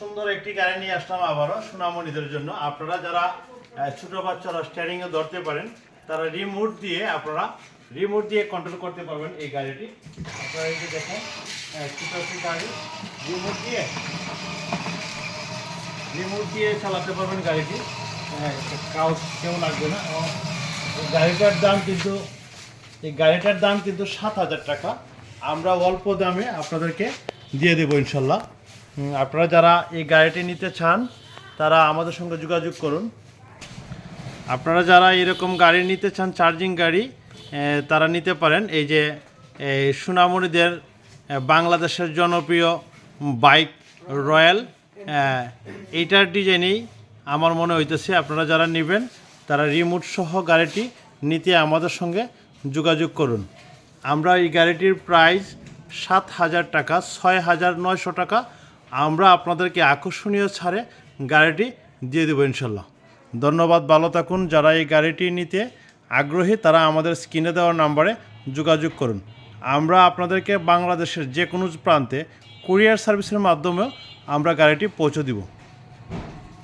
সুন্দর একটি গাড়ি নিয়ে আসলাম আবারও সোনামণিদের জন্য। আপনারা যারা ছোট বাচ্চারা স্টিয়ারিংয়ে ধরতে পারেন, তারা রিমোট দিয়ে কন্ট্রোল করতে পারবেন এই গাড়িটি। আপনারা এই যে দেখেন ছোট একটি গাড়ি, রিমোট দিয়ে চালাতে পারবেন গাড়িটি। কাউচ কেউ লাগবে না। এই গাড়িটার দাম কিন্তু 7,000 টাকা। আমরা অল্প দামে আপনাদেরকে দিয়ে দেবো ইনশাল্লাহ। আপনারা যারা এই গাড়িটি নিতে চান তারা আমাদের সঙ্গে যোগাযোগ করুন। আপনারা যারা এরকম গাড়ি নিতে চান, চার্জিং গাড়ি, তারা নিতে পারেন। এই যে সোনামণিদের বাংলাদেশের জনপ্রিয় বাইক রয়্যাল, এইটার ডিজাইনেই আমার মনে হইতেছে। আপনারা যারা নেবেন তারা রিমোট সহ গাড়িটি নিতে আমাদের সঙ্গে যোগাযোগ করুন। আমরা এই গাড়িটির প্রাইস 7,000 টাকা, 6,900 টাকা আমরা আপনাদেরকে আকর্ষণীয় ছাড়ে গাড়িটি দিয়ে দেবো ইনশাল্লাহ। ধন্যবাদ, ভালো থাকুন। যারা এই গাড়িটি নিতে আগ্রহী তারা আমাদের স্ক্রিনে দেওয়া নাম্বারে যোগাযোগ করুন। আমরা আপনাদেরকে বাংলাদেশের যে কোনো প্রান্তে কুরিয়ার সার্ভিসের মাধ্যমেও আমরা গাড়িটি পৌঁছে দিব।